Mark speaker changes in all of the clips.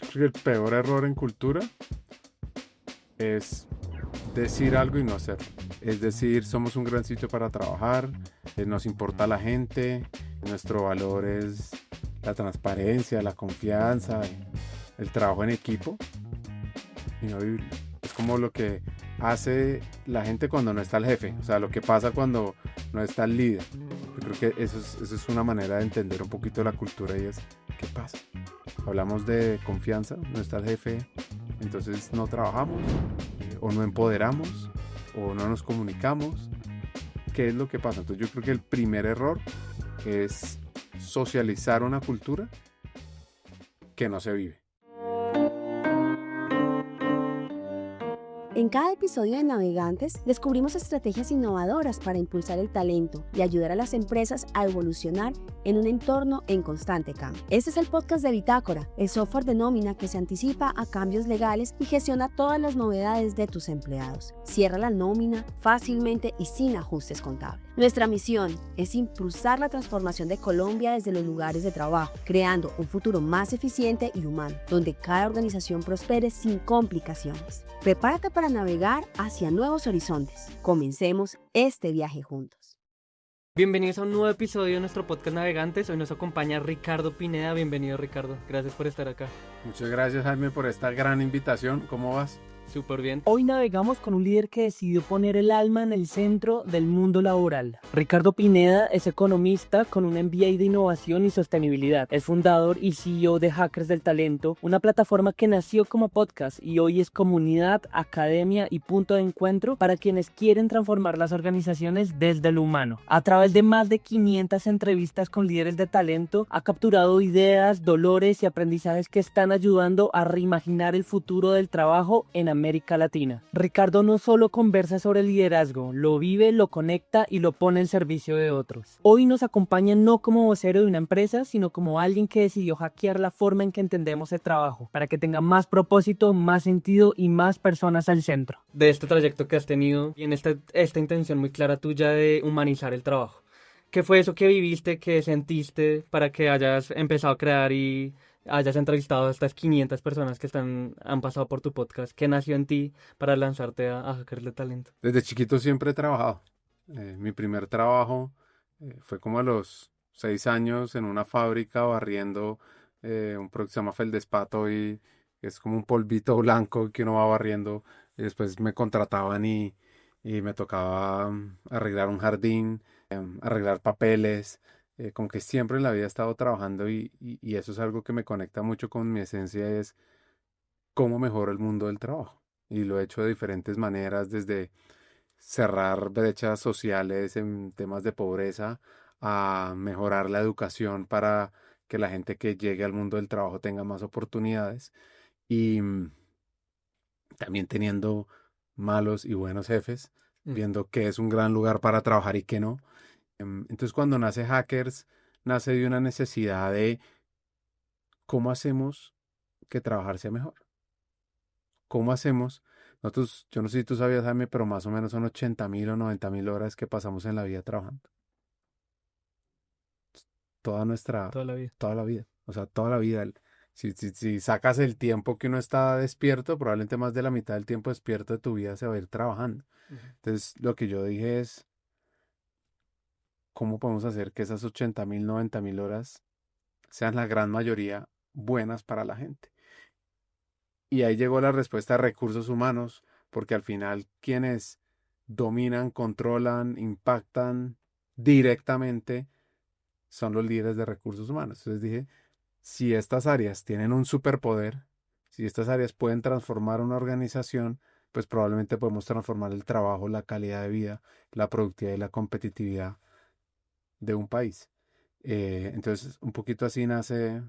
Speaker 1: creo que el peor error en cultura es decir algo y no hacerlo. Es decir, somos un gran sitio para trabajar, nos importa la gente, nuestro valor es la transparencia, la confianza, el trabajo en equipo y no vivirlo. Es como lo que hace la gente cuando no está el jefe, o sea, lo que pasa cuando no está el líder. Yo creo que eso es una manera de entender un poquito la cultura y es, ¿qué pasa? Hablamos de confianza, no está el jefe, entonces no trabajamos, o no empoderamos, o no nos comunicamos. ¿Qué es lo que pasa? Entonces yo creo que el primer error es socializar una cultura que no se vive.
Speaker 2: En cada episodio de Navegantes descubrimos estrategias innovadoras para impulsar el talento y ayudar a las empresas a evolucionar en un entorno en constante cambio. Este es el podcast de Bitácora, el software de nómina que se anticipa a cambios legales y gestiona todas las novedades de tus empleados. Cierra la nómina fácilmente y sin ajustes contables. Nuestra misión es impulsar la transformación de Colombia desde los lugares de trabajo, creando un futuro más eficiente y humano, donde cada organización prospere sin complicaciones. Prepárate para navegar hacia nuevos horizontes. Comencemos este viaje juntos.
Speaker 3: Bienvenidos a un nuevo episodio de nuestro podcast Navegantes. Hoy nos acompaña Ricardo Pineda. Bienvenido, Ricardo. Gracias por estar acá.
Speaker 1: Muchas gracias, Jaime, por esta gran invitación. ¿Cómo vas?
Speaker 3: Súper bien.
Speaker 4: Hoy navegamos con un líder que decidió poner el alma en el centro del mundo laboral. Ricardo Pineda es economista con un MBA de innovación y sostenibilidad. Es fundador y CEO de Hackers del Talento, una plataforma que nació como podcast y hoy es comunidad, academia y punto de encuentro para quienes quieren transformar las organizaciones desde lo humano. A través de más de 500 entrevistas con líderes de talento, ha capturado ideas, dolores y aprendizajes que están ayudando a reimaginar el futuro del trabajo en América Latina. Ricardo no solo conversa sobre liderazgo, lo vive, lo conecta y lo pone en servicio de otros. Hoy nos acompaña no como vocero de una empresa, sino como alguien que decidió hackear la forma en que entendemos el trabajo, para que tenga más propósito, más sentido y más personas al centro.
Speaker 3: De este trayecto que has tenido, viene esta intención muy clara tuya de humanizar el trabajo. ¿Qué fue eso que viviste, que sentiste para que hayas empezado a crear y hayas entrevistado a estas 500 personas que han pasado por tu podcast? ¿Qué nació en ti para lanzarte a Hackers de Talento?
Speaker 1: Desde chiquito siempre he trabajado. Mi primer trabajo fue como a los 6 años en una fábrica barriendo un producto que se llama feldespato y es como un polvito blanco que uno va barriendo. Y después me contrataban y me tocaba arreglar un jardín, arreglar papeles. Como que siempre en la vida he estado trabajando y eso es algo que me conecta mucho con mi esencia, es cómo mejora el mundo del trabajo. Y lo he hecho de diferentes maneras, desde cerrar brechas sociales en temas de pobreza, a mejorar la educación para que la gente que llegue al mundo del trabajo tenga más oportunidades y también teniendo malos y buenos jefes, viendo qué es un gran lugar para trabajar y qué no. Entonces cuando nace Hackers, nace de una necesidad de cómo hacemos que trabajar sea mejor. ¿Cómo hacemos? Nosotros, yo no sé si tú sabías, Jaime, pero más o menos son 80.000 o 90.000 horas que pasamos en la vida trabajando.
Speaker 3: Toda la vida.
Speaker 1: Toda la vida. O sea, toda la vida. Si sacas el tiempo que uno está despierto, probablemente más de la mitad del tiempo despierto de tu vida se va a ir trabajando. Entonces, lo que yo dije es, ¿cómo podemos hacer que esas 80.000, 90.000 horas sean la gran mayoría buenas para la gente? Y ahí llegó la respuesta de recursos humanos, porque al final quienes dominan, controlan, impactan directamente son los líderes de recursos humanos. Entonces dije, si estas áreas tienen un superpoder, si estas áreas pueden transformar una organización, pues probablemente podemos transformar el trabajo, la calidad de vida, la productividad y la competitividad de un país. Entonces, un poquito así nace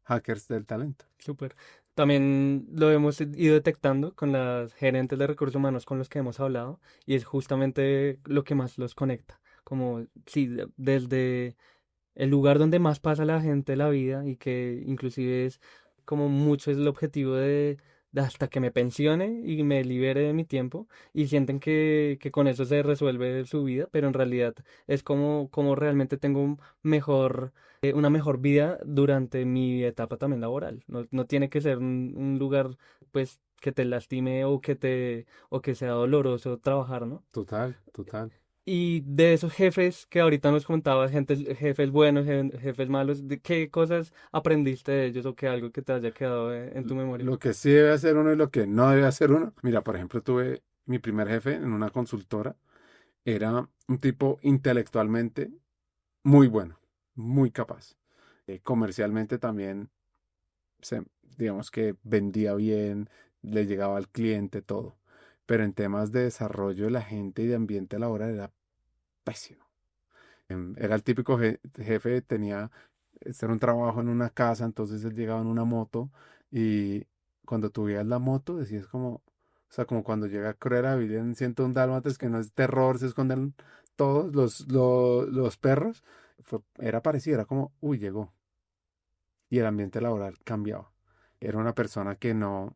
Speaker 1: Hackers del Talento.
Speaker 3: Súper. También lo hemos ido detectando con las gerentes de recursos humanos con los que hemos hablado y es justamente lo que más los conecta. Como, sí, desde el lugar donde más pasa la gente la vida y que inclusive es como mucho es el objetivo hasta que me pensione y me libere de mi tiempo y sienten que con eso se resuelve su vida, pero en realidad es como realmente tengo un mejor, una mejor vida durante mi etapa también laboral. No tiene que ser un lugar pues que te lastime o que sea doloroso trabajar, ¿no?
Speaker 1: Total, total.
Speaker 3: Y de esos jefes que ahorita nos contabas, jefes buenos, jefes malos, ¿de qué cosas aprendiste de ellos o que algo que te haya quedado en tu memoria?
Speaker 1: Lo que sí debe hacer uno y lo que no debe hacer uno. Mira, por ejemplo, tuve mi primer jefe en una consultora. Era un tipo intelectualmente muy bueno, muy capaz. Comercialmente también, digamos que vendía bien, le llegaba al cliente, todo. Pero en temas de desarrollo de la gente y de ambiente laboral era pésimo. Era el típico jefe, tenía, este era un trabajo en una casa, entonces él llegaba en una moto y cuando tú veías la moto decías como, o sea, como cuando llega Cruella de Vil en 101 Dálmatas, que no es terror, se esconden todos los perros, era parecido, era como, uy, llegó. Y el ambiente laboral cambiaba. Era una persona que no,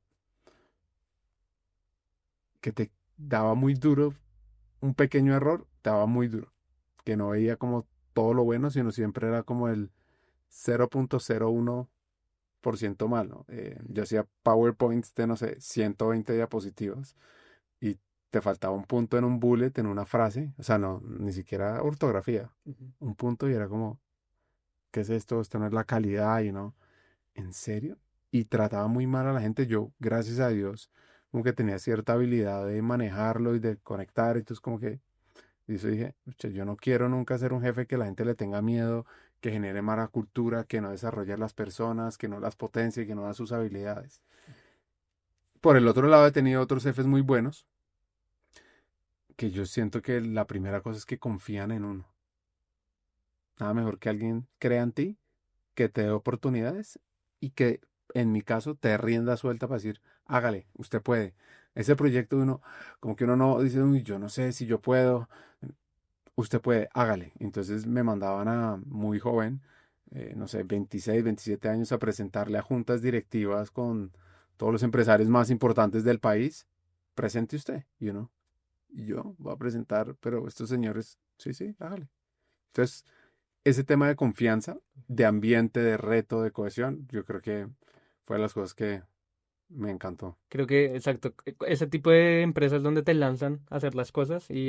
Speaker 1: que te daba muy duro, un pequeño error, te daba muy duro, que no veía como todo lo bueno, sino siempre era como el 0,01% malo. Yo hacía PowerPoints de, no sé, 120 diapositivas y te faltaba un punto en un bullet, en una frase, o sea, no, ni siquiera ortografía,
Speaker 3: Ujú.
Speaker 1: un punto y era como, ¿qué es esto? Esto no es la calidad y no, ¿en serio? Y trataba muy mal a la gente. Yo, gracias a Dios, como que tenía cierta habilidad de manejarlo y de conectar, entonces como que y eso dije, "Pucha, yo no quiero nunca ser un jefe que la gente le tenga miedo, que genere mala cultura, que no desarrolle a las personas, que no las potencie, que no da sus habilidades. Por el otro lado, he tenido otros jefes muy buenos, que yo siento que la primera cosa es que confían en uno. Nada mejor que alguien crea en ti, que te dé oportunidades y que, en mi caso, te dé rienda suelta para decir, hágale, usted puede. Ese proyecto de uno, como que uno no dice, uy, yo no sé si yo puedo. Usted puede, hágale. Entonces me mandaban a muy joven, no sé, 26, 27 años a presentarle a juntas directivas con todos los empresarios más importantes del país. Presente usted. Y uno, y yo voy a presentar, pero estos señores, sí, sí, hágale. Entonces, ese tema de confianza, de ambiente, de reto, de cohesión, yo creo que fue de las cosas que me encantó.
Speaker 3: Creo que, exacto, ese tipo de empresas donde te lanzan a hacer las cosas y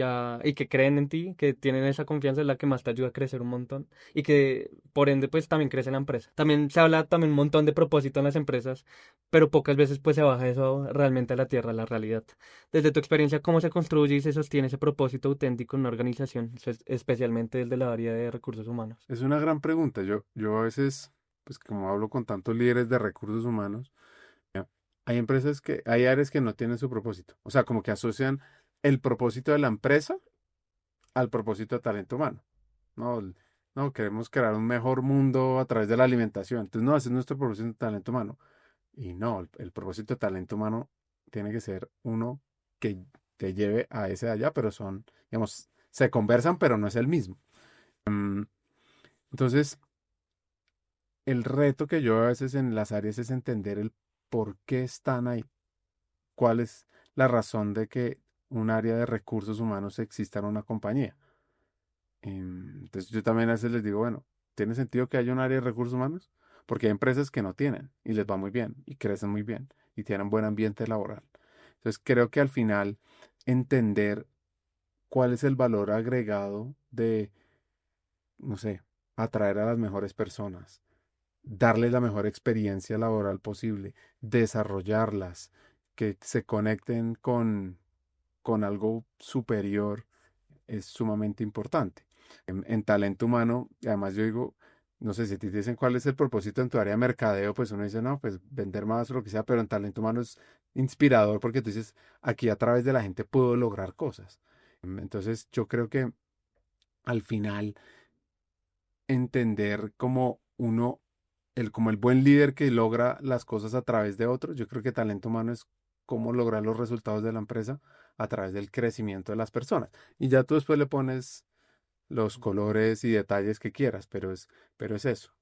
Speaker 3: que creen en ti, que tienen esa confianza es la que más te ayuda a crecer un montón y que por ende pues también crece la empresa. También se habla también un montón de propósito en las empresas, pero pocas veces pues se baja eso realmente a la tierra, a la realidad. Desde tu experiencia, ¿cómo se construye y se sostiene ese propósito auténtico en una organización, especialmente desde la área de recursos humanos?
Speaker 1: Es una gran pregunta. Yo a veces, pues como hablo con tantos líderes de recursos humanos, hay empresas hay áreas que no tienen su propósito. O sea, como que asocian el propósito de la empresa al propósito de talento humano. No, no, queremos crear un mejor mundo a través de la alimentación. Entonces, no, ese es nuestro propósito de talento humano. Y no, el propósito de talento humano tiene que ser uno que te lleve a ese de allá, pero son, digamos, se conversan, pero no es el mismo. Mm, Entonces, el reto que yo veo a veces en las áreas es entender el por qué están ahí. ¿Cuál es la razón de que un área de recursos humanos exista en una compañía? Entonces yo también a veces les digo, bueno, ¿tiene sentido que haya un área de recursos humanos? Porque hay empresas que no tienen y les va muy bien y crecen muy bien y tienen buen ambiente laboral. Entonces creo que al final entender cuál es el valor agregado de, no sé, atraer a las mejores personas, darles la mejor experiencia laboral posible, desarrollarlas, que se conecten con algo superior es sumamente importante. En talento humano, y además yo digo, no sé si te dicen cuál es el propósito en tu área de mercadeo, pues uno dice, no, pues vender más o lo que sea, pero en talento humano es inspirador porque tú dices, aquí a través de la gente puedo lograr cosas. Entonces yo creo que al final entender como uno, como el buen líder que logra las cosas a través de otros. Yo creo que talento humano es cómo lograr los resultados de la empresa a través del crecimiento de las personas. Y ya tú después le pones los colores y detalles que quieras, pero es eso.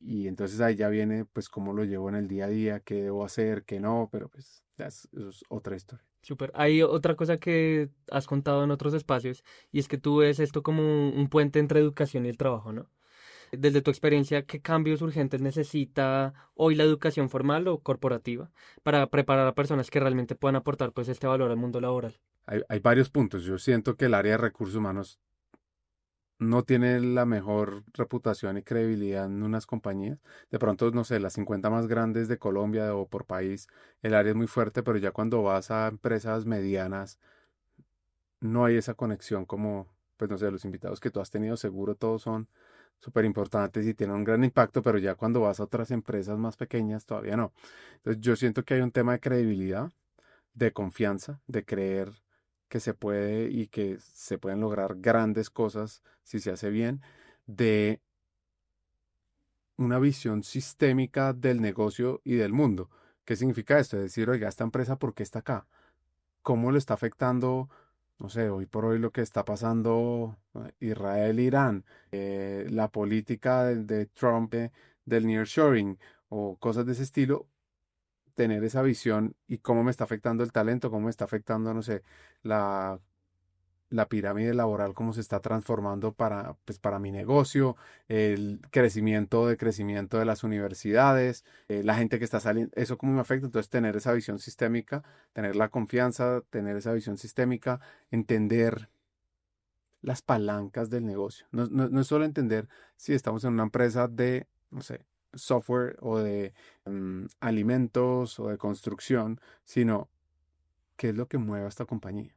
Speaker 1: y entonces ahí ya viene pues cómo lo llevo en el día a día, qué debo hacer, qué no, pero pues eso es otra historia.
Speaker 3: Súper. Hay otra cosa que has contado en otros espacios y es que tú ves esto como un puente entre educación y el trabajo, ¿no? Desde tu experiencia, ¿qué cambios urgentes necesita hoy la educación formal o corporativa para preparar a personas que realmente puedan aportar pues este valor al mundo laboral?
Speaker 1: Hay varios puntos. Yo siento que el área de recursos humanos no tiene la mejor reputación y credibilidad en unas compañías. De pronto, no sé, las 50 más grandes de Colombia o por país, el área es muy fuerte, pero ya cuando vas a empresas medianas, no hay esa conexión como, pues no sé, los invitados que tú has tenido, seguro todos son súper importantes y tienen un gran impacto, pero ya cuando vas a otras empresas más pequeñas, todavía no. Entonces, yo siento que hay un tema de credibilidad, de confianza, de creer que se puede y que se pueden lograr grandes cosas si se hace bien, de una visión sistémica del negocio y del mundo. ¿Qué significa esto? Es decir, oiga, esta empresa, ¿por qué está acá? ¿Cómo lo está afectando, no sé, hoy por hoy lo que está pasando Israel-Irán, la política de Trump, del nearshoring o cosas de ese estilo? Tener esa visión y cómo me está afectando el talento, cómo me está afectando, no sé, la, la pirámide laboral, cómo se está transformando para, pues, para mi negocio, el crecimiento de las universidades, la gente que está saliendo, eso cómo me afecta. Entonces, tener esa visión sistémica, tener la confianza, tener esa visión sistémica, entender las palancas del negocio. No es solo entender si estamos en una empresa de, no sé, software o de alimentos o de construcción, sino qué es lo que mueve a esta compañía.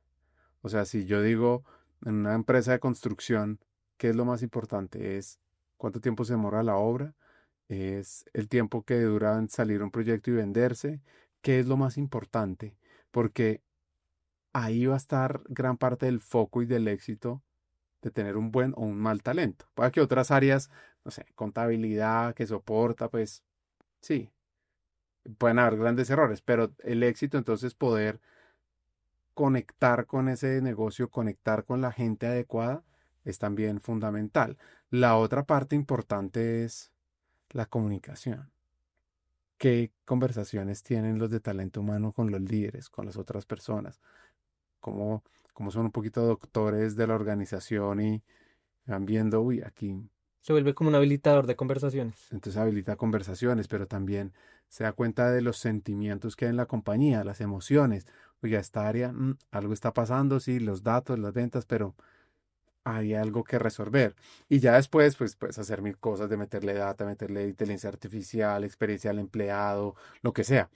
Speaker 1: O sea, si yo digo en una empresa de construcción, ¿qué es lo más importante? Es cuánto tiempo se demora la obra, es el tiempo que dura en salir un proyecto y venderse, ¿qué es lo más importante? Porque ahí va a estar gran parte del foco y del éxito de tener un buen o un mal talento. Puede que otras áreas, no sé, contabilidad que soporta, pues sí, pueden haber grandes errores, pero el éxito entonces poder conectar con ese negocio, conectar con la gente adecuada es también fundamental. La otra parte importante es la comunicación. ¿Qué conversaciones tienen los de talento humano con los líderes, con las otras personas? ¿Cómo, cómo son un poquito doctores de la organización y van viendo, uy, aquí
Speaker 3: Se vuelve como un habilitador de conversaciones.
Speaker 1: entonces habilita conversaciones, pero también se da cuenta de los sentimientos que hay en la compañía, las emociones. Oye, esta área, algo está pasando, sí, los datos, las ventas, pero hay algo que resolver. Y ya después, pues, puedes hacer mil cosas de meterle data, meterle inteligencia artificial, experiencia al empleado, lo que sea.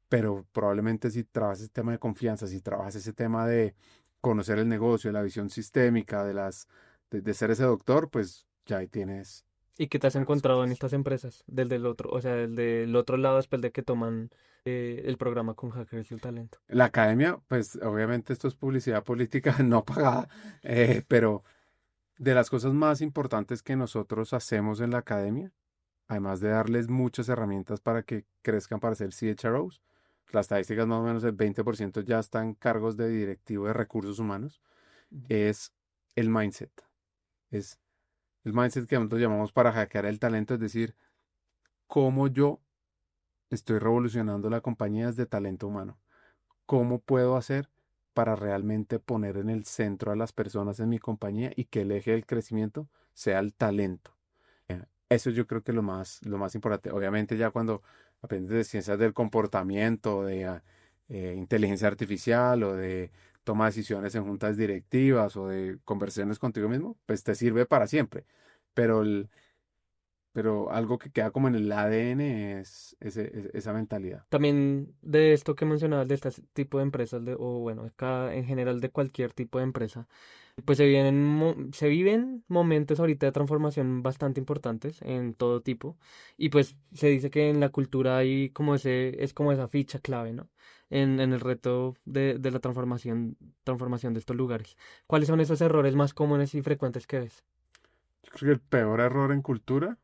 Speaker 1: Pero probablemente si trabajas ese tema de confianza, si trabajas ese tema de conocer el negocio, de la visión sistémica, de ser ese doctor, pues ya ahí tienes
Speaker 3: ¿Y qué te has
Speaker 1: grandes
Speaker 3: encontrado en
Speaker 1: cosas.
Speaker 3: estas empresas? Desde el otro, o sea, desde el otro lado después de que toman el programa con Hackers y el Talento.
Speaker 1: La academia, pues obviamente esto es publicidad política no pagada, pero de las cosas más importantes que nosotros hacemos en la academia, además de darles muchas herramientas para que crezcan para ser CHROs, las estadísticas más o menos el 20% ya están cargos de directivo de recursos humanos,
Speaker 3: Ujú.
Speaker 1: es el mindset. Es el mindset que nosotros llamamos para hackear el talento, es decir, cómo yo estoy revolucionando la compañía desde talento humano. ¿Cómo puedo hacer para realmente poner en el centro a las personas en mi compañía y que el eje del crecimiento sea el talento? Eso yo creo que es lo más importante. Obviamente ya cuando aprendes de ciencias del comportamiento, de inteligencia artificial o de toma de decisiones en juntas directivas o de conversaciones contigo mismo, pues te sirve para siempre. Pero, pero algo que queda como en el ADN es esa mentalidad.
Speaker 3: También de esto que mencionabas, de este tipo de empresas, o bueno, en general de cualquier tipo de empresa, pues se viven momentos ahorita de transformación bastante importantes en todo tipo, y pues se dice que en la cultura hay como es como esa ficha clave, ¿no? En el reto de la transformación de estos lugares. ¿Cuáles son esos errores más comunes y frecuentes que ves?
Speaker 1: Yo creo que el peor error en cultura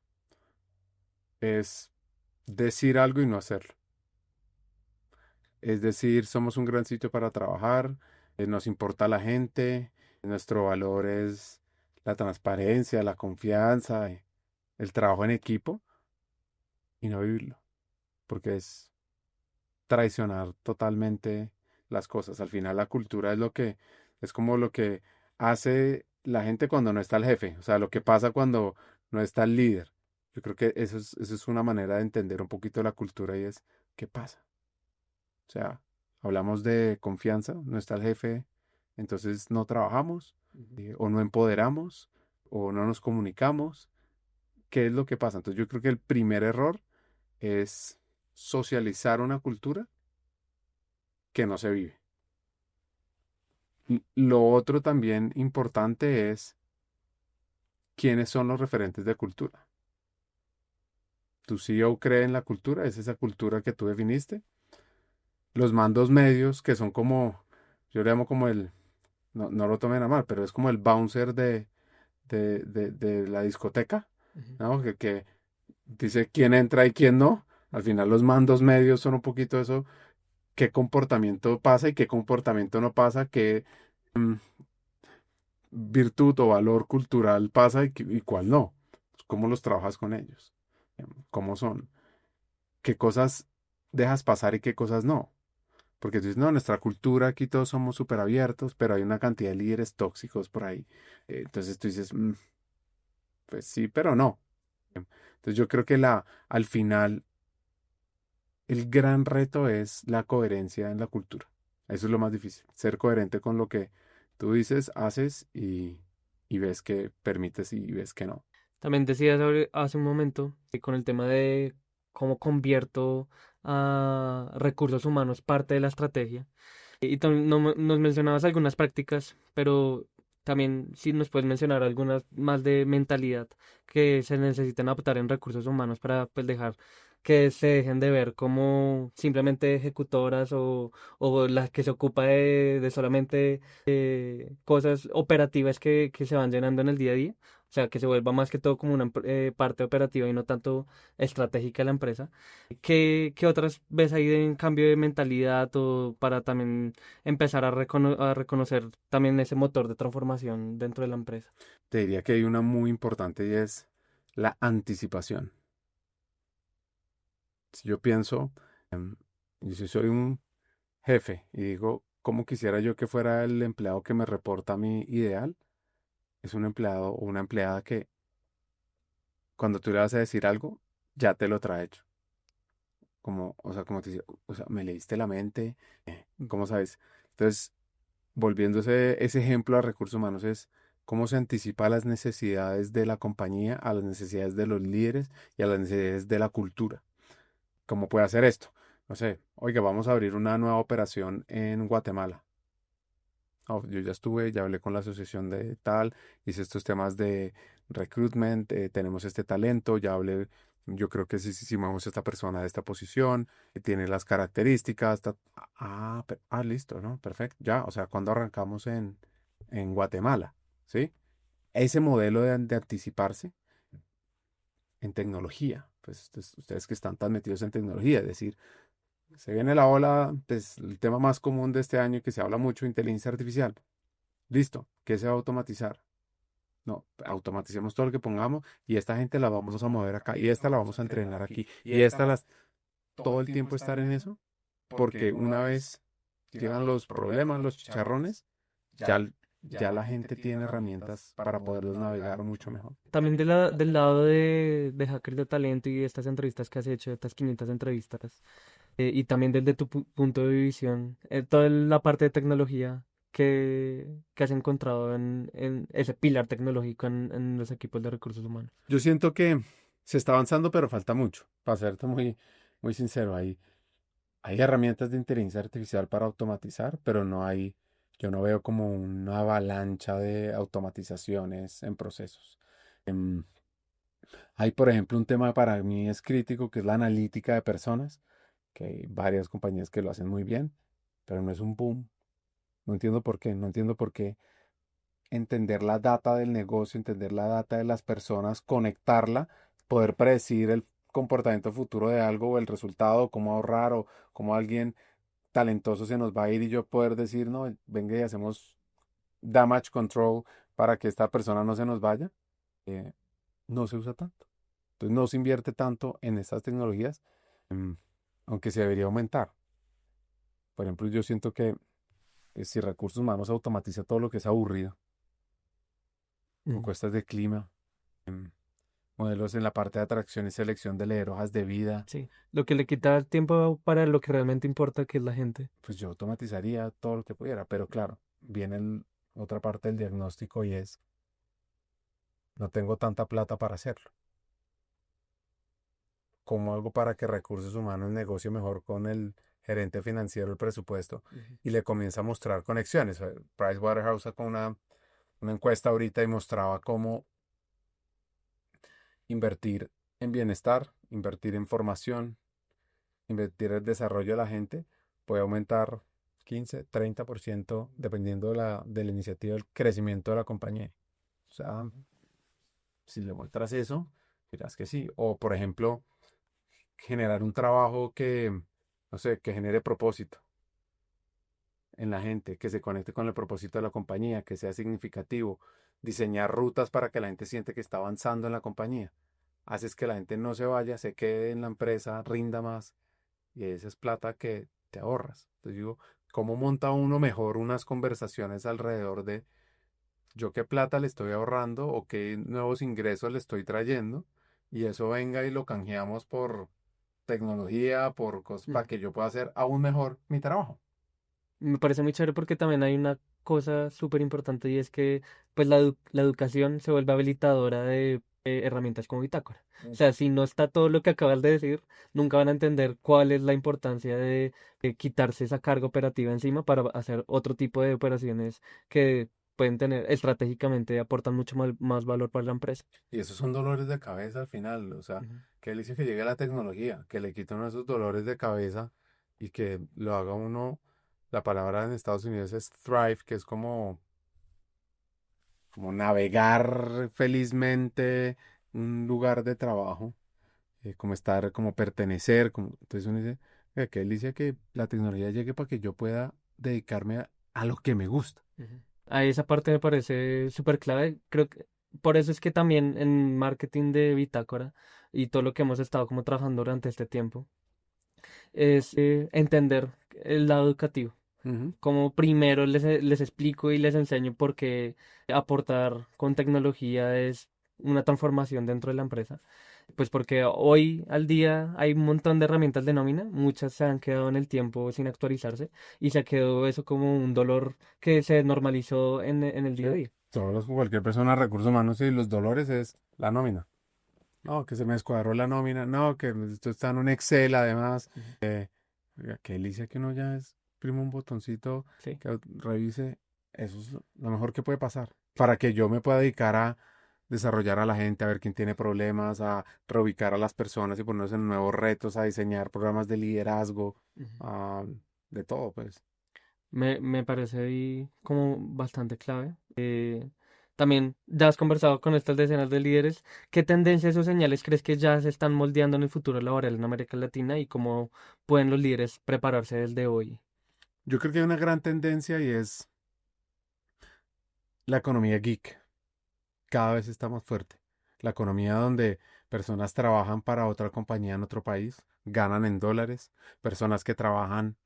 Speaker 1: es decir algo y no hacerlo. Es decir, somos un gran sitio para trabajar, nos importa la gente, nuestro valor es la transparencia, la confianza, el trabajo en equipo, y no vivirlo, porque es traicionar totalmente las cosas. Al final la cultura es como lo que hace la gente cuando no está el jefe, o sea, lo que pasa cuando no está el líder. Yo creo que eso es una manera de entender un poquito la cultura y es, ¿qué pasa? O sea, hablamos de confianza, no está el jefe, entonces no trabajamos, o no empoderamos, o no nos comunicamos. ¿Qué es lo que pasa? Entonces yo creo que el primer error es socializar una cultura que no se vive. Lo otro también importante es quiénes son los referentes de cultura. ¿Tu CEO cree en la cultura? ¿Es esa cultura que tú definiste? Los mandos medios, que son como, yo le llamo como no lo tomen a mal, pero es como el bouncer de la discoteca, ¿no? Que dice quién entra y quién no. Al final los mandos medios son un poquito eso, qué comportamiento pasa y qué comportamiento no pasa, qué mm, virtud o valor cultural pasa y cuál no. ¿Cómo los trabajas con ellos? ¿Cómo son? ¿Qué cosas dejas pasar y qué cosas no? Porque tú dices, no, nuestra cultura aquí todos somos súper abiertos, pero hay una cantidad de líderes tóxicos por ahí. Entonces tú dices, pues sí, pero no. Entonces yo creo que al final el gran reto es la coherencia en la cultura. Eso es lo más difícil, ser coherente con lo que tú dices, haces y ves que permites y ves que no.
Speaker 3: También decías hace un momento con el tema de cómo convierto a recursos humanos parte de la estrategia. Y nos mencionabas algunas prácticas, pero también si nos puedes mencionar algunas más de mentalidad que se necesitan adoptar en recursos humanos para pues dejar que se dejen de ver como simplemente ejecutoras o las que se ocupa de solamente cosas operativas que se van llenando en el día a día. O sea, que se vuelva más que todo como una parte operativa y no tanto estratégica de la empresa. ¿Qué otras ves ahí en cambio de mentalidad o para también empezar a reconocer también ese motor de transformación dentro de la empresa?
Speaker 1: Te diría que hay una muy importante y es la anticipación. Si yo pienso, y si soy un jefe y digo, ¿cómo quisiera yo que fuera el empleado que me reporta a mi ideal? Es un empleado o una empleada que cuando tú le vas a decir algo, ya te lo trae hecho. Como, o sea, como te dice, o sea, me leíste la mente, ¿cómo sabes? Entonces, volviendo ese ejemplo a recursos humanos, es cómo se anticipa a las necesidades de la compañía, a las necesidades de los líderes y a las necesidades de la cultura. ¿Cómo puede hacer esto? No sé, oiga, vamos a abrir una nueva operación en Guatemala. Oh, yo ya estuve, ya hablé con la asociación de tal, hice estos temas de recruitment, tenemos este talento, ya hablé, yo creo que si movemos a esta persona de esta posición, tiene las características, listo, ¿no? Perfecto, ya, o sea, cuando arrancamos en Guatemala, ¿sí? Ese modelo de anticiparse en tecnología, pues ustedes que están tan metidos en tecnología, es decir, se viene la ola, pues el tema más común de este año y que se habla mucho, inteligencia artificial. Listo, ¿qué se va a automatizar? No, automaticemos todo lo que pongamos y esta gente la vamos a mover acá y esta la vamos a entrenar aquí y todo el tiempo estar en eso, porque una vez llegan los problemas, los chicharrones, ya, ya la gente tiene herramientas para poderlos navegar mucho mejor.
Speaker 3: También del lado de Hackers de Talento y estas entrevistas que has hecho, estas 500 entrevistas, y también desde tu punto de visión, toda la parte de tecnología que has encontrado en ese pilar tecnológico en los equipos de recursos humanos.
Speaker 1: Yo siento que se está avanzando, pero falta mucho, para serte muy sincero. Hay herramientas de inteligencia artificial para automatizar, pero yo no veo como una avalancha de automatizaciones en procesos. Em, Hay, por ejemplo, un tema para mí es crítico, que es la analítica de personas, que hay varias compañías que lo hacen muy bien, pero no es un boom. No entiendo por qué, no entiendo por qué entender la data del negocio, entender la data de las personas, conectarla, poder predecir el comportamiento futuro de algo o el resultado, cómo ahorrar o cómo alguien talentoso se nos va a ir y yo poder decir, no, venga y hacemos damage control para que esta persona no se nos vaya, no se usa tanto. Entonces no se invierte tanto en estas tecnologías, mm, aunque se debería aumentar. Por ejemplo, yo siento que si recursos humanos automatiza todo lo que es aburrido,
Speaker 3: Ujú.
Speaker 1: encuestas de clima, em, modelos en la parte de atracción y selección de leer hojas de vida,
Speaker 3: Sí, lo que le quita tiempo para lo que realmente importa, que es la gente.
Speaker 1: pues yo automatizaría todo lo que pudiera. Pero claro, viene otra parte del diagnóstico y es, no tengo tanta plata para hacerlo. ¿Cómo hago para que recursos humanos negocie mejor con el gerente financiero el presupuesto
Speaker 3: Ujú.
Speaker 1: y le comienza a mostrar conexiones? Pricewaterhouse sacó una encuesta ahorita y mostraba cómo invertir en bienestar, invertir en formación, invertir en el desarrollo de la gente puede aumentar 15, 30% dependiendo de la iniciativa, del crecimiento de la compañía. O sea,
Speaker 3: Ujú.
Speaker 1: si le muestras eso, dirás que sí. O, por ejemplo, generar un trabajo que, no sé, que genere propósito en la gente, que se conecte con el propósito de la compañía, que sea significativo, diseñar rutas para que la gente siente que está avanzando en la compañía. Haces que la gente no se vaya, se quede en la empresa, rinda más y esa es plata que te ahorras. Entonces digo, ¿cómo monta uno mejor unas conversaciones alrededor de yo qué plata le estoy ahorrando o qué nuevos ingresos le estoy trayendo? Y eso venga y lo canjeamos por tecnología, por cosas, para
Speaker 3: Ujú.
Speaker 1: que yo pueda hacer aún mejor mi trabajo.
Speaker 3: Me parece muy chévere porque también hay una cosa súper importante y es que pues la educación se vuelve habilitadora de herramientas como Bitácora. O sea, si no está todo lo que acabas de decir, nunca van a entender cuál es la importancia de quitarse esa carga operativa encima para hacer otro tipo de operaciones que pueden tener estratégicamente, aportan mucho más valor para la empresa.
Speaker 1: Y esos son dolores de cabeza al final. O sea,
Speaker 3: Ujú.
Speaker 1: que él dice que llegue la tecnología, que le quite uno esos dolores de cabeza y que lo haga uno. La palabra en Estados Unidos es thrive, que es como navegar felizmente un lugar de trabajo, como estar, como pertenecer. Entonces uno dice, que él dice que la tecnología llegue para que yo pueda dedicarme a lo que me gusta.
Speaker 3: Ujú. A esa parte me parece súper clave. Creo que por eso es que también en marketing de Bitácora y todo lo que hemos estado como trabajando durante este tiempo es entender el lado educativo.
Speaker 1: Ujú.
Speaker 3: Como primero les explico y les enseño por qué aportar con tecnología es una transformación dentro de la empresa. Pues porque hoy al día hay un montón de herramientas de nómina, muchas se han quedado en el tiempo sin actualizarse y se quedó eso como un dolor que se normalizó en el día a día.
Speaker 1: Todos, cualquier persona, recursos humanos y los dolores es la nómina. No, que se me escuadró la nómina. No, que esto está en un Excel además.
Speaker 3: Ujú.
Speaker 1: Oiga, qué delicia que uno ya es, prima un botoncito
Speaker 3: Sí.
Speaker 1: que revise. Eso es lo mejor que puede pasar. Para que yo me pueda dedicar a desarrollar a la gente, a ver quién tiene problemas, a reubicar a las personas y ponernos en nuevos retos, a diseñar programas de liderazgo,
Speaker 3: Ujú.
Speaker 1: a- de todo, pues.
Speaker 3: Me parece ahí como bastante clave. También ya has conversado con estas decenas de líderes. ¿Qué tendencias o señales crees que ya se están moldeando en el futuro laboral en América Latina y cómo pueden los líderes prepararse desde hoy?
Speaker 1: Yo creo que hay una gran tendencia y es la economía geek. Cada vez está más fuerte. La economía donde personas trabajan para otra compañía en otro país, ganan en dólares, personas que trabajan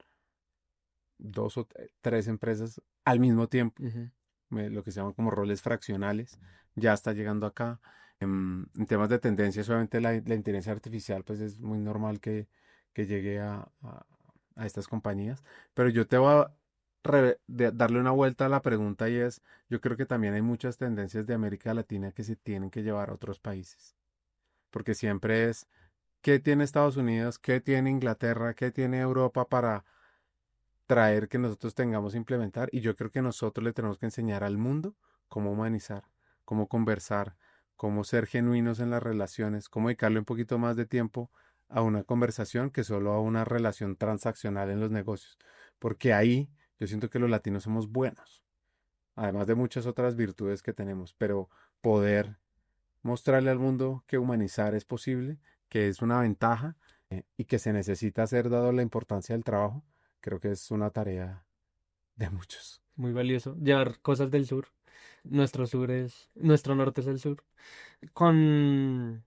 Speaker 1: dos o tres empresas al mismo tiempo,
Speaker 3: Ujú.
Speaker 1: lo que se llaman como roles fraccionales, ya está llegando acá. En temas de tendencias, obviamente la inteligencia artificial, pues es muy normal que llegue a estas compañías, pero yo te voy a darle una vuelta a la pregunta y es, yo creo que también hay muchas tendencias de América Latina que se tienen que llevar a otros países, porque siempre es, ¿qué tiene Estados Unidos? ¿Qué tiene Inglaterra? ¿Qué tiene Europa para traer que nosotros tengamos que implementar? Y yo creo que nosotros le tenemos que enseñar al mundo cómo humanizar, cómo conversar, cómo ser genuinos en las relaciones, cómo dedicarle un poquito más de tiempo a una conversación que solo a una relación transaccional en los negocios. Porque ahí yo siento que los latinos somos buenos, además de muchas otras virtudes que tenemos, pero poder mostrarle al mundo que humanizar es posible, que es una ventaja y que se necesita hacer dado la importancia del trabajo, creo que es una tarea de muchos.
Speaker 3: Muy valioso. Llevar cosas del sur. Nuestro norte es el sur. Con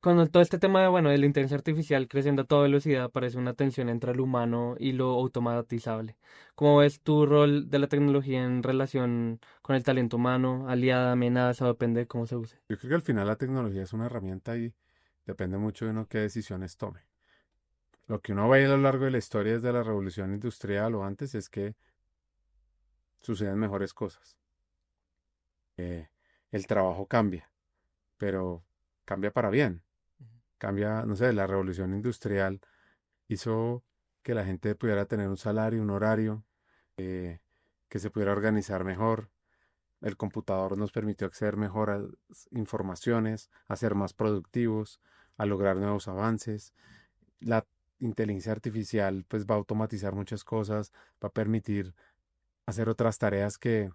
Speaker 3: Con todo este tema de, bueno, de la inteligencia artificial creciendo a toda velocidad, parece una tensión entre lo humano y lo automatizable. ¿Cómo ves tu rol de la tecnología en relación con el talento humano, aliada, amenaza, o depende de cómo se use?
Speaker 1: Yo creo que al final la tecnología es una herramienta y depende mucho de uno qué decisiones tome. Lo que uno ve a lo largo de la historia desde la revolución industrial o antes es que suceden mejores cosas. El trabajo cambia, pero cambia para bien. Cambia, no sé, la revolución industrial hizo que la gente pudiera tener un salario, un horario, que se pudiera organizar mejor. El computador nos permitió acceder mejor a informaciones, a ser más productivos, a lograr nuevos avances. La inteligencia artificial pues va a automatizar muchas cosas, va a permitir hacer otras tareas que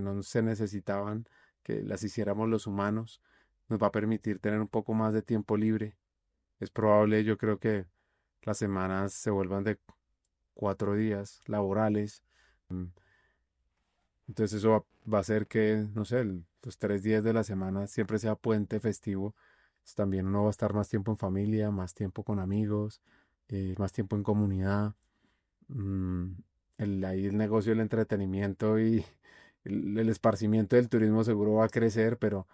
Speaker 1: no se necesitaban, que las hiciéramos los humanos. Nos va a permitir tener un poco más de tiempo libre. Es probable, yo creo que las semanas se vuelvan de 4 días laborales. Mm, Entonces eso va a hacer que, no sé, los 3 días de la semana siempre sea puente festivo. Pues también uno va a estar más tiempo en familia, más tiempo con amigos, más tiempo en comunidad. Mm, ahí el negocio del entretenimiento y el esparcimiento del turismo seguro va a crecer, pero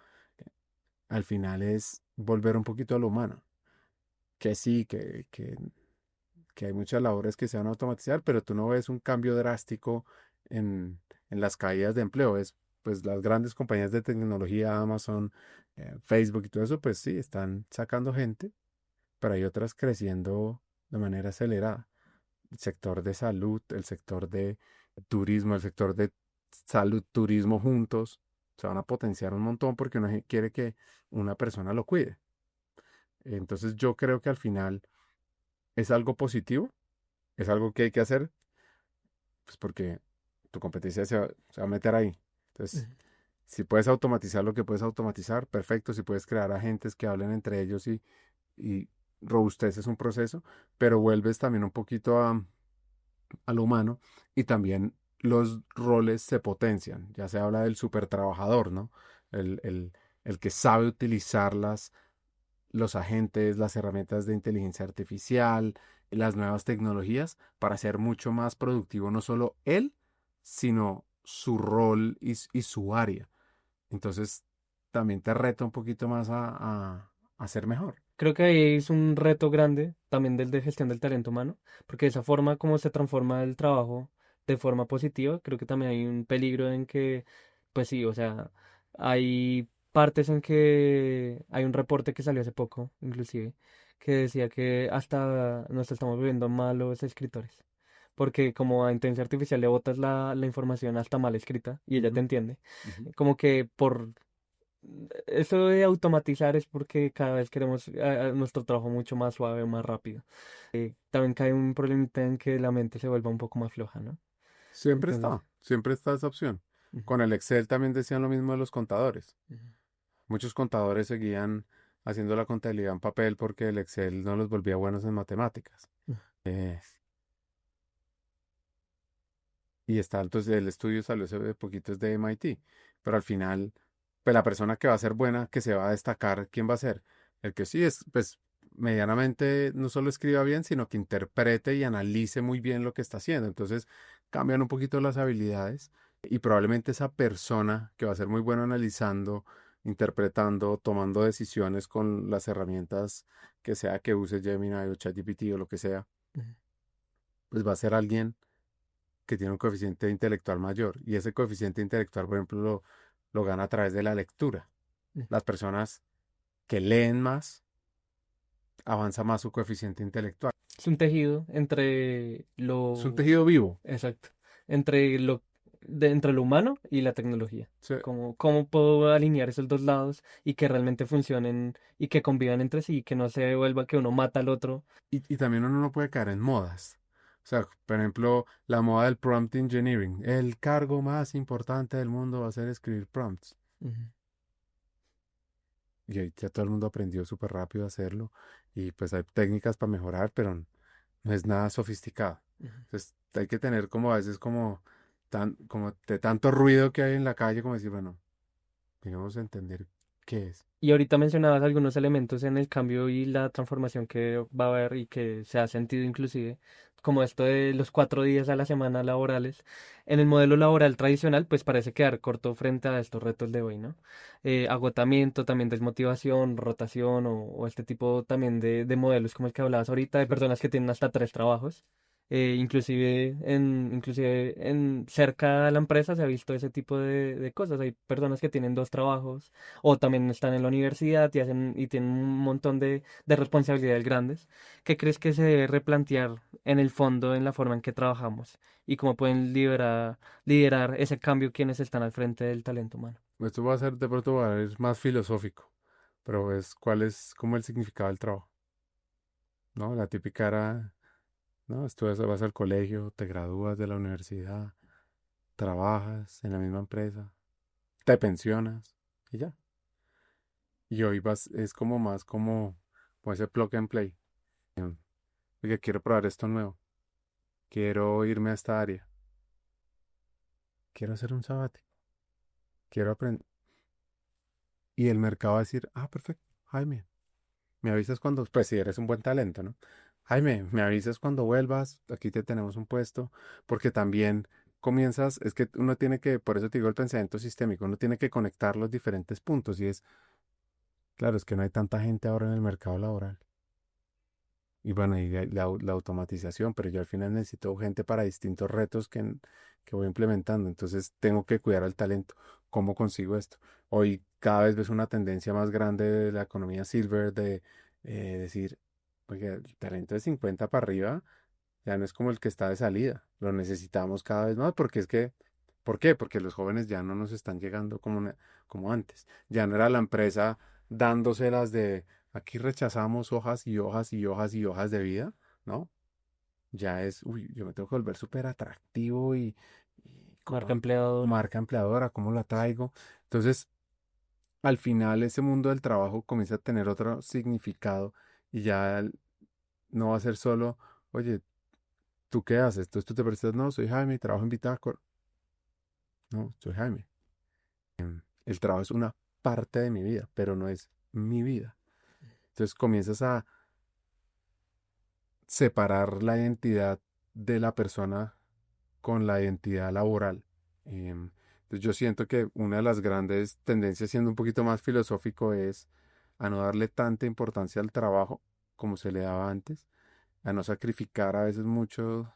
Speaker 1: al final es volver un poquito a lo humano. Que sí, que hay muchas labores que se van a automatizar, pero tú no ves un cambio drástico en las caídas de empleo. Pues las grandes compañías de tecnología, Amazon, Facebook y todo eso, pues sí, están sacando gente, pero hay otras creciendo de manera acelerada. El sector de salud, el sector de turismo, el sector de salud, turismo juntos, se van a potenciar un montón porque uno quiere que una persona lo cuide. Entonces yo creo que al final es algo positivo, es algo que hay que hacer, pues porque tu competencia se va a meter ahí. Entonces, si puedes automatizar lo que puedes automatizar, perfecto. Si puedes crear agentes que hablen entre ellos y robusteces un proceso, pero vuelves también un poquito a lo humano y también los roles se potencian. Ya se habla del super trabajador, ¿no? El que sabe utilizar los agentes, las herramientas de inteligencia artificial, las nuevas tecnologías para ser mucho más productivo, no solo él, sino su rol y su área. Entonces, también te reta un poquito más a ser mejor.
Speaker 3: Creo que ahí es un reto grande también del de gestión del talento humano, porque de esa forma como se transforma el trabajo de forma positiva, creo que también hay un peligro en que, pues sí, o sea, hay partes en que hay un reporte que salió hace poco, inclusive, que decía que hasta nos estamos volviendo malos escritores, porque como a inteligencia artificial le botas la información hasta mal escrita y ella te
Speaker 1: Ujú,
Speaker 3: entiende,
Speaker 1: ujú.
Speaker 3: como que por eso de automatizar es porque cada vez queremos nuestro trabajo mucho más suave, más rápido. También cae un problemita en que la mente se vuelva un poco más floja, ¿no? Entonces,
Speaker 1: Siempre está esa opción.
Speaker 3: ujú,
Speaker 1: Con el Excel también decían lo mismo de los contadores.
Speaker 3: ujú,
Speaker 1: Muchos contadores seguían haciendo la contabilidad en papel porque el Excel no los volvía buenos en matemáticas.
Speaker 3: ujú.
Speaker 1: Eh, y está, entonces el estudio salió hace poquito es de MIT, pero al final, pues la persona que va a ser buena, que se va a destacar, ¿quién va a ser? El que sí es, pues medianamente no solo escriba bien, sino que interprete y analice muy bien lo que está haciendo. Entonces cambian un poquito las habilidades y probablemente esa persona que va a ser muy buena analizando, interpretando, tomando decisiones con las herramientas que sea que use Gemini o ChatGPT o lo que sea,
Speaker 3: Ujú.
Speaker 1: pues va a ser alguien que tiene un coeficiente intelectual mayor. Y ese coeficiente intelectual, por ejemplo, lo gana a través de la lectura.
Speaker 3: Ujú.
Speaker 1: Las personas que leen más, avanza más su coeficiente intelectual.
Speaker 3: Es un tejido entre
Speaker 1: Es un
Speaker 3: lo,
Speaker 1: tejido vivo.
Speaker 3: exacto, entre entre lo humano y la tecnología.
Speaker 1: Sí.
Speaker 3: ¿Cómo puedo alinear esos dos lados y que realmente funcionen y que convivan entre sí y que no se vuelva que uno mata al otro?
Speaker 1: Y también uno no puede caer en modas. O sea, por ejemplo, la moda del prompt engineering. El cargo más importante del mundo va a ser escribir prompts.
Speaker 3: Ujú,
Speaker 1: Y ahí ya todo el mundo aprendió súper rápido a hacerlo. Y pues hay técnicas para mejorar, pero no es nada sofisticado.
Speaker 3: ujú.
Speaker 1: Entonces hay que tener como a veces como de tanto ruido que hay en la calle, como decir, bueno, vamos a entender ¿Qué es?
Speaker 3: Y ahorita mencionabas algunos elementos en el cambio y la transformación que va a haber y que se ha sentido inclusive, como esto de los 4 días a la semana laborales. En el modelo laboral tradicional, pues parece quedar corto frente a estos retos de hoy, ¿no? Agotamiento, también desmotivación, rotación o este tipo también de modelos como el que hablabas ahorita, de personas que tienen hasta 3 trabajos. Inclusive en cerca a la empresa se ha visto ese tipo de cosas. Hay personas que tienen 2 trabajos o también están en la universidad y tienen un montón de responsabilidades grandes. ¿Qué crees que se debe replantear en el fondo en la forma en que trabajamos y cómo pueden liderar ese cambio quienes están al frente del talento humano?
Speaker 1: Esto va a ser, de pronto va a ser más filosófico, pero es cuál es como el significado del trabajo, ¿no? La típica era, ¿no? Estudias, vas al colegio, te gradúas de la universidad, trabajas en la misma empresa, te pensionas y ya. Y hoy vas, es como más como ese plug and play. Oye, quiero probar esto nuevo, quiero irme a esta área, quiero hacer un sabático, quiero aprender. Y el mercado va a decir, ah, perfecto, Jaime, me avisas cuando, pues si eres un buen talento, ¿no? Jaime, me avisas cuando vuelvas, aquí te tenemos un puesto, porque también comienzas, es que uno tiene que, por eso te digo el pensamiento sistémico, uno tiene que conectar los diferentes puntos y es, claro, es que no hay tanta gente ahora en el mercado laboral. Y bueno, y la automatización, pero yo al final necesito gente para distintos retos que voy implementando. Entonces tengo que cuidar al talento. ¿Cómo consigo esto? Hoy cada vez ves una tendencia más grande de la economía silver de decir, oye, el talento de 50 para arriba ya no es como el que está de salida. Lo necesitamos cada vez más porque es que, ¿por qué? Porque los jóvenes ya no nos están llegando como antes. Ya no era la empresa dándoselas de aquí rechazamos hojas y hojas y hojas y hojas de vida, ¿no? Ya es, uy, yo me tengo que volver súper atractivo y
Speaker 3: Marca
Speaker 1: como
Speaker 3: empleadora.
Speaker 1: marca empleadora, ¿cómo la traigo? Entonces, al final ese mundo del trabajo comienza a tener otro significado y ya no va a ser solo, oye, ¿tú qué haces? Entonces tú te presentas, no, soy Jaime, trabajo en Bitácora. No, soy Jaime. El trabajo es una parte de mi vida, pero no es mi vida. Entonces comienzas a separar la identidad de la persona con la identidad laboral. Entonces yo siento que una de las grandes tendencias, siendo un poquito más filosófico, es a no darle tanta importancia al trabajo como se le daba antes, a no sacrificar a veces mucho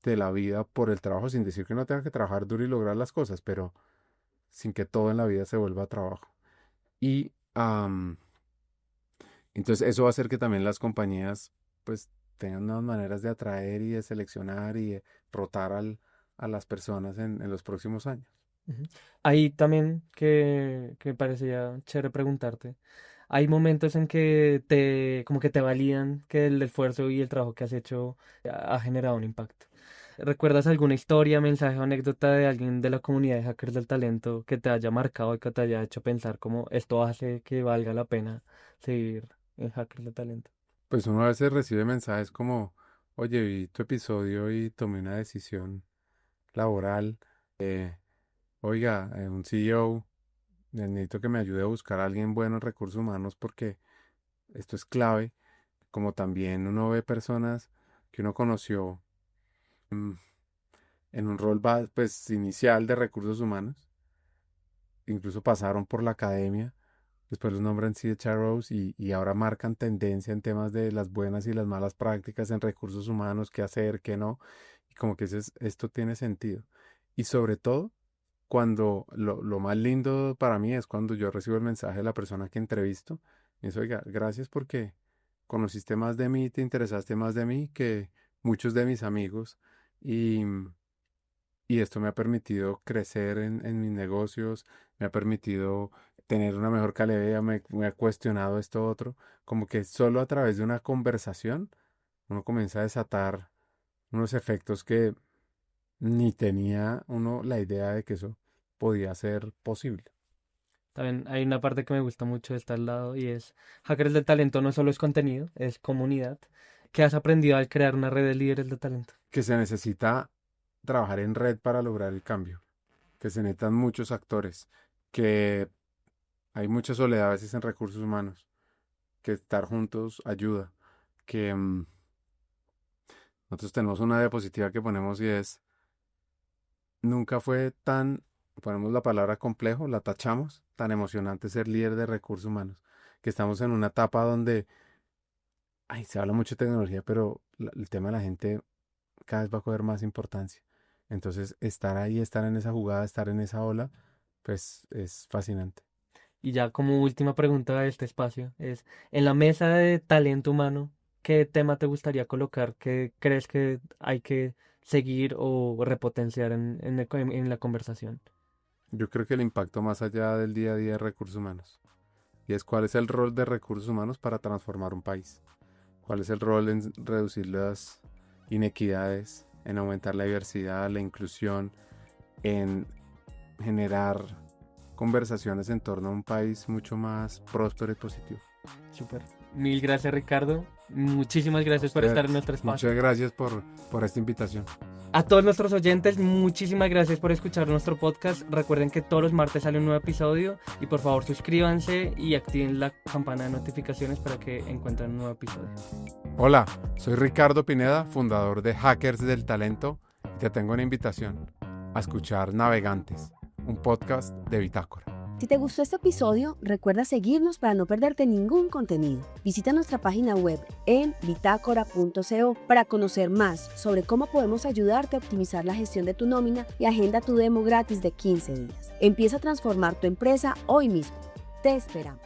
Speaker 1: de la vida por el trabajo, sin decir que no tenga que trabajar duro y lograr las cosas, pero sin que todo en la vida se vuelva trabajo. Y entonces eso va a hacer que también las compañías pues tengan nuevas maneras de atraer y de seleccionar y de rotar a las personas en los próximos años.
Speaker 3: Ujú. Ahí también que me parecía chévere preguntarte. Hay momentos en que como que te validan que el esfuerzo y el trabajo que has hecho ha generado un impacto. ¿Recuerdas alguna historia, mensaje o anécdota de alguien de la comunidad de hackers del talento que te haya marcado y que te haya hecho pensar como esto hace que valga la pena seguir en hackers del talento?
Speaker 1: Pues uno a veces recibe mensajes como, oye, vi tu episodio y tomé una decisión laboral. Oiga, un CEO, necesito que me ayude a buscar a alguien bueno en recursos humanos porque esto es clave. Como también uno ve personas que uno conoció mm, en un rol pues inicial de recursos humanos, incluso pasaron por la academia, después los nombran CHROs y ahora marcan tendencia en temas de las buenas y las malas prácticas en recursos humanos, qué hacer, qué no, y como que dices, esto tiene sentido. Y sobre todo, cuando lo más lindo para mí es cuando yo recibo el mensaje de la persona que entrevisto, y dice, oiga, gracias porque conociste más de mí, te interesaste más de mí que muchos de mis amigos, y y esto me ha permitido crecer en mis negocios, me ha permitido tener una mejor calidad de vida, me ha cuestionado esto otro, como que solo a través de una conversación uno comienza a desatar unos efectos que ni tenía uno la idea de que eso podía ser posible.
Speaker 3: También hay una parte que me gusta mucho de estar al lado y es hackers del talento no solo es contenido, es comunidad. ¿Qué has aprendido al crear una red de líderes de talento?
Speaker 1: Que se necesita trabajar en red para lograr el cambio, que se necesitan muchos actores, que hay mucha soledad a veces en recursos humanos, que estar juntos ayuda, que nosotros tenemos una diapositiva que ponemos y es, nunca fue tan, ponemos la palabra complejo, la tachamos, tan emocionante ser líder de recursos humanos, que estamos en una etapa donde, se habla mucho de tecnología, pero el tema de la gente cada vez va a coger más importancia. Entonces, estar ahí, estar en esa jugada, estar en esa ola, pues es fascinante.
Speaker 3: Y ya como última pregunta de este espacio es, en la mesa de talento humano, ¿qué tema te gustaría colocar? ¿Qué crees que hay que seguir o repotenciar en la conversación?
Speaker 1: Yo creo que el impacto más allá del día a día de recursos humanos, y es cuál es el rol de recursos humanos para transformar un país, cuál es el rol en reducir las inequidades, en aumentar la diversidad, la inclusión, en generar conversaciones en torno a un país mucho más próspero y positivo.
Speaker 3: Súper. Mil gracias, Ricardo. Muchísimas gracias por estar en nuestro espacio.
Speaker 1: Muchas gracias por esta invitación.
Speaker 3: A todos nuestros oyentes, muchísimas gracias por escuchar nuestro podcast. Recuerden que todos los martes sale un nuevo episodio y por favor suscríbanse y activen la campana de notificaciones para que encuentren un nuevo episodio.
Speaker 1: Hola, soy Ricardo Pineda, fundador de Hackers del Talento, y te tengo una invitación a escuchar Navegantes, un podcast de Bitácora.
Speaker 2: Si te gustó este episodio, recuerda seguirnos para no perderte ningún contenido. Visita nuestra página web en bitácora.co para conocer más sobre cómo podemos ayudarte a optimizar la gestión de tu nómina y agenda tu demo gratis de 15 días. Empieza a transformar tu empresa hoy mismo. Te esperamos.